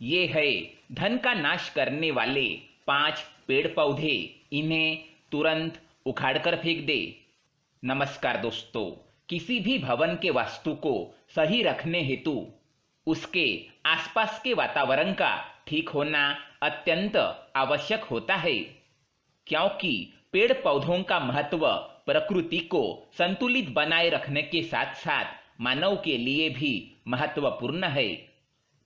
ये है धन का नाश करने वाले 5 पेड़ पौधे, इन्हें तुरंत उखाड़कर फेंक दे। नमस्कार दोस्तों, किसी भी भवन के वास्तु को सही रखने हेतु उसके आसपास के वातावरण का ठीक होना अत्यंत आवश्यक होता है, क्योंकि पेड़ पौधों का महत्व प्रकृति को संतुलित बनाए रखने के साथ साथ मानव के लिए भी महत्वपूर्ण है।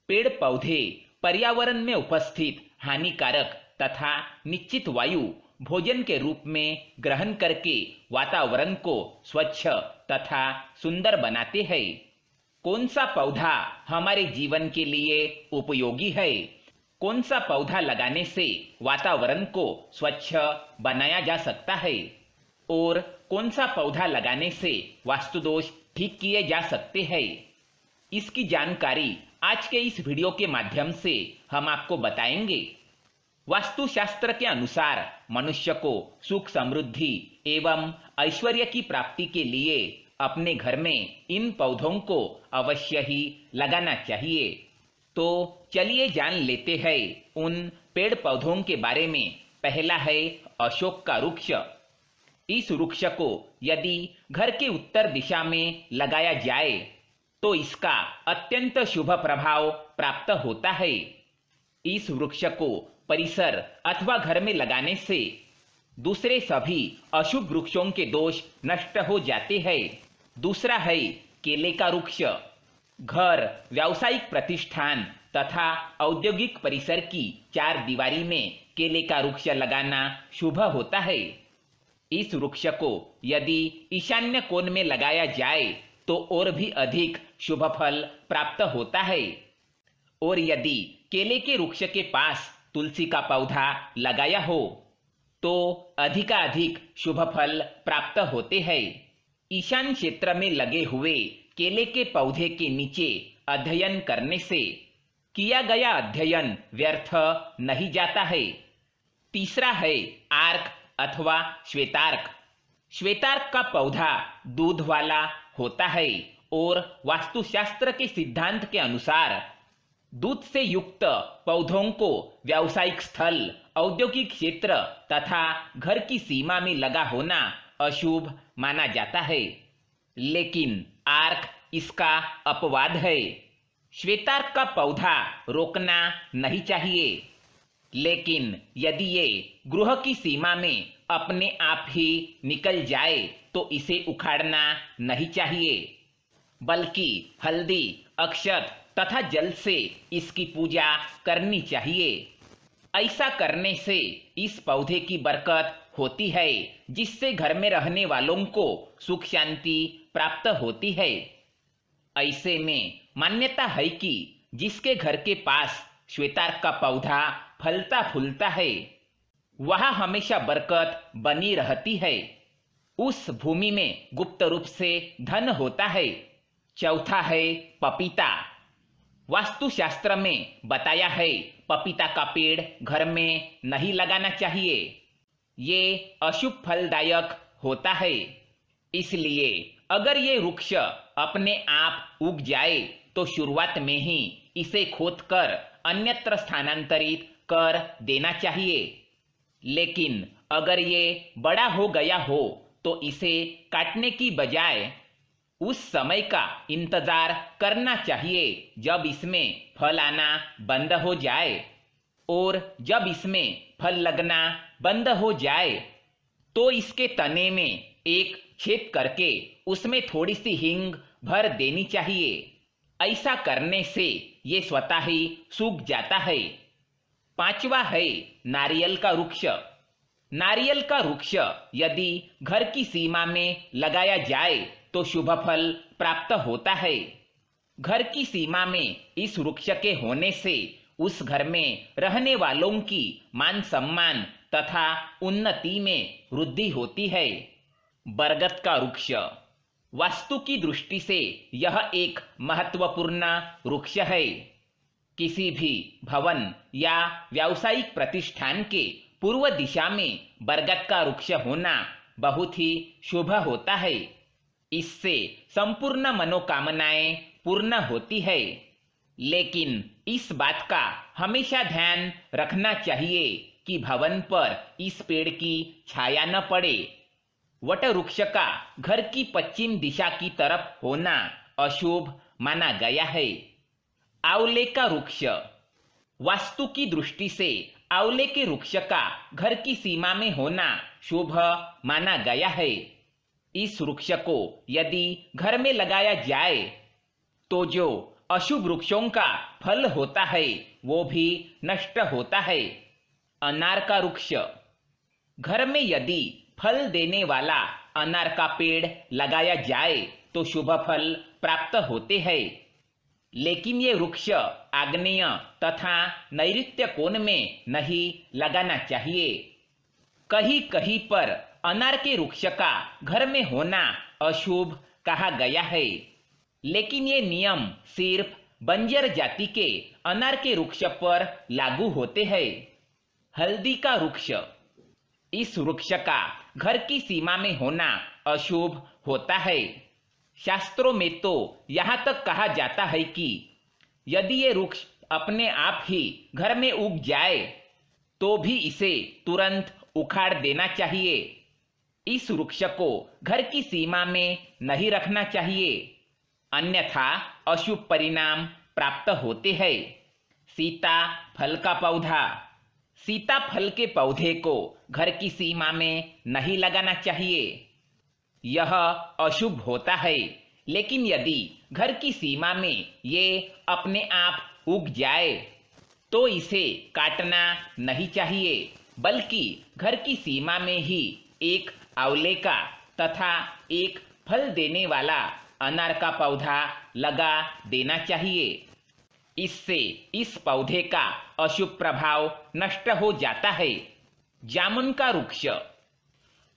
पेड़ पौधे पर्यावरण में उपस्थित हानिकारक तथा निश्चित वायु भोजन के रूप में ग्रहण करके वातावरण को स्वच्छ तथा सुंदर बनाते हैं। कौन सा पौधा हमारे जीवन के लिए उपयोगी है, कौन सा पौधा लगाने से वातावरण को स्वच्छ बनाया जा सकता है और कौन सा पौधा लगाने से वास्तुदोष ठीक किए जा सकते हैं, इसकी जानकारी आज के इस वीडियो के माध्यम से हम आपको बताएंगे। वास्तुशास्त्र के अनुसार मनुष्य को सुख समृद्धि एवं ऐश्वर्य की प्राप्ति के लिए अपने घर में इन पौधों को अवश्य ही लगाना चाहिए। तो चलिए जान लेते हैं उन पेड़ पौधों के बारे में। पहला है अशोक का वृक्ष। इस वृक्ष को यदि घर के उत्तर दिशा में लगाया जाए तो इसका अत्यंत शुभ प्रभाव प्राप्त होता है। इस वृक्ष को परिसर अथवा घर में लगाने से दूसरे सभी अशुभ वृक्षों के दोष नष्ट हो जाते हैं। दूसरा है केले का वृक्ष। घर, व्यावसायिक प्रतिष्ठान तथा औद्योगिक परिसर की चार दीवारी में केले का वृक्ष लगाना शुभ होता है। इस वृक्ष को यदि ईशान्य कोण में लगाया जाए तो और भी अधिक शुभ फल प्राप्त होता है। और यदि केले के वृक्ष के पास तुलसी का पौधा लगाया हो तो अधिकाधिक शुभ फल प्राप्त होते हैं। ईशान क्षेत्र में लगे हुए केले के पौधे के नीचे अध्ययन करने से किया गया अध्ययन व्यर्थ नहीं जाता है। तीसरा है आर्क अथवा श्वेतार्क। श्वेतार्क का पौधा दूध वाला होता है और वास्तुशास्त्र के सिद्धांत के अनुसार दूध से युक्त पौधों को व्यावसायिक स्थल, औद्योगिक क्षेत्र तथा घर की सीमा में लगा होना अशुभ माना जाता है। लेकिन आर्क इसका अपवाद है। श्वेतार्क का पौधा रोकना नहीं चाहिए, लेकिन यदि ये गृह की सीमा में अपने आप ही निकल जाए तो इसे उखाड़ना नहीं चाहिए, बल्कि हल्दी, अक्षत तथा जल से इसकी पूजा करनी चाहिए। ऐसा करने से इस पौधे की बरकत होती है, जिससे घर में रहने वालों को सुख शांति प्राप्त होती है। ऐसे में मान्यता है कि जिसके घर के पास श्वेतार्क का पौधा फलता फूलता है वहां हमेशा बरकत बनी रहती है। उस भूमि में गुप्त रूप से धन होता है। चौथा है पपीता। वास्तुशास्त्र में बताया है पपीता का पेड़ घर में नहीं लगाना चाहिए। ये अशुभ फलदायक होता है। इसलिए अगर ये वृक्ष अपने आप उग जाए तो शुरुआत में ही इसे खोदकर अन्यत्र स्थानांतरित कर देना चाहिए। लेकिन अगर ये बड़ा हो गया हो तो इसे काटने की बजाय उस समय का इंतजार करना चाहिए जब इसमें फल आना बंद हो जाए। और जब इसमें फल लगना बंद हो जाए तो इसके तने में एक छेद करके उसमें थोड़ी सी हींग भर देनी चाहिए। ऐसा करने से ये स्वतः ही सूख जाता है। पांचवा है नारियल का वृक्ष। नारियल का वृक्ष यदि घर की सीमा में लगाया जाए तो शुभ फल प्राप्त होता है। घर की सीमा में इस वृक्ष के होने से उस घर में रहने वालों की मान सम्मान तथा उन्नति में वृद्धि होती है। बरगद का वृक्ष। वास्तु की दृष्टि से यह एक महत्वपूर्ण वृक्ष है। किसी भी भवन या व्यावसायिक प्रतिष्ठान के पूर्व दिशा में बरगद का वृक्ष होना बहुत ही शुभ होता है। इससे संपूर्ण मनोकामनाएं पूर्ण होती है। लेकिन इस बात का हमेशा ध्यान रखना चाहिए कि भवन पर इस पेड़ की छाया न पड़े। वट वृक्ष का घर की पश्चिम दिशा की तरफ होना अशुभ माना गया है। आंवले का वृक्ष। वास्तु की दृष्टि से आंवले के वृक्ष का घर की सीमा में होना शुभ माना गया है। इस वृक्ष को यदि घर में लगाया जाए तो जो अशुभ वृक्षों का फल होता है वो भी नष्ट होता है। अनार का वृक्ष। घर में यदि फल देने वाला अनार का पेड़ लगाया जाए तो शुभ फल प्राप्त होते हैं, लेकिन ये वृक्ष आग्नेय तथा नैऋत्य कोण में नहीं लगाना चाहिए। कहीं कहीं पर अनार के वृक्ष का घर में होना अशुभ कहा गया है, लेकिन ये नियम सिर्फ बंजर जाति के अनार के वृक्ष पर लागू होते हैं। हल्दी का वृक्ष। इस वृक्ष का घर की सीमा में होना अशुभ होता है। शास्त्रों में तो यहाँ तक कहा जाता है कि यदि ये वृक्ष अपने आप ही घर में उग जाए तो भी इसे तुरंत उखाड़ देना चाहिए। इस वृक्ष को घर की सीमा में नहीं रखना चाहिए, अन्यथा अशुभ परिणाम प्राप्त होते हैं। सीता फल का पौधा। सीता फल के पौधे को घर की सीमा में नहीं लगाना चाहिए, यह अशुभ होता है। लेकिन यदि घर की सीमा में ये अपने आप उग जाए तो इसे काटना नहीं चाहिए, बल्कि घर की सीमा में ही एक आंवले का तथा एक फल देने वाला अनार का पौधा लगा देना चाहिए। इससे इस पौधे का अशुभ प्रभाव नष्ट हो जाता है। जामुन का वृक्ष।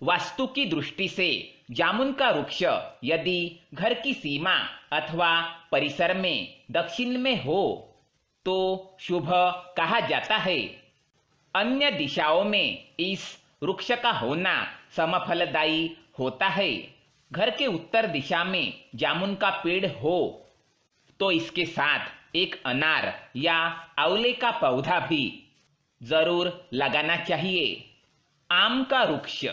वास्तु की दृष्टि से जामुन का वृक्ष यदि घर की सीमा अथवा परिसर में दक्षिण में हो तो शुभ कहा जाता है। अन्य दिशाओं में इस वृक्ष का होना समफलदायी होता है। घर के उत्तर दिशा में जामुन का पेड़ हो तो इसके साथ एक अनार या आंवले का पौधा भी जरूर लगाना चाहिए। आम का वृक्ष।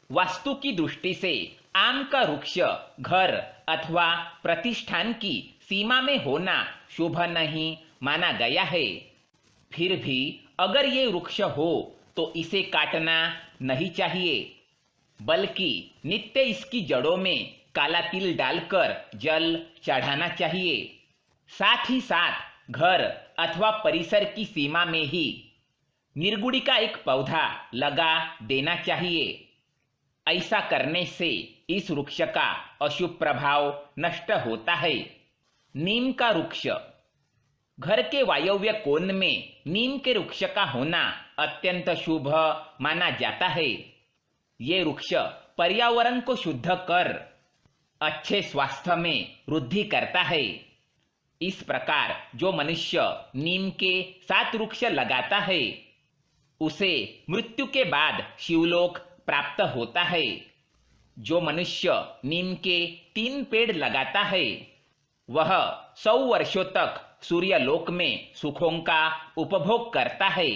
वास्तु की दृष्टि से आम का वृक्ष घर अथवा प्रतिष्ठान की सीमा में होना शुभ नहीं माना गया है। फिर भी अगर ये वृक्ष हो तो इसे काटना नहीं चाहिए, बल्कि नित्य इसकी जड़ों में काला तिल डालकर जल चढ़ाना चाहिए। साथ ही साथ घर अथवा परिसर की सीमा में ही निर्गुड़ी का एक पौधा लगा देना चाहिए। ऐसा करने से इस वृक्ष का अशुभ प्रभाव नष्ट होता है। नीम का वृक्ष। घर के वायव्य कोण में नीम के वृक्ष का होना अत्यंत शुभ माना जाता है। ये वृक्ष पर्यावरण को शुद्ध कर अच्छे स्वास्थ्य में वृद्धि करता है। इस प्रकार जो मनुष्य नीम के 7 वृक्ष लगाता है उसे मृत्यु के बाद शिवलोक प्राप्त होता है। जो मनुष्य नीम के 3 पेड़ लगाता है वह 100 वर्षों तक सूर्यलोक में सुखों का उपभोग करता है।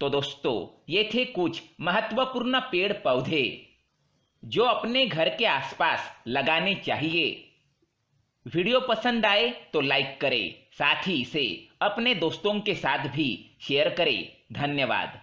तो दोस्तों, ये थे कुछ महत्वपूर्ण पेड़ पौधे जो अपने घर के आसपास लगाने चाहिए। वीडियो पसंद आए तो लाइक करें, साथ ही इसे अपने दोस्तों के साथ भी शेयर करें। धन्यवाद।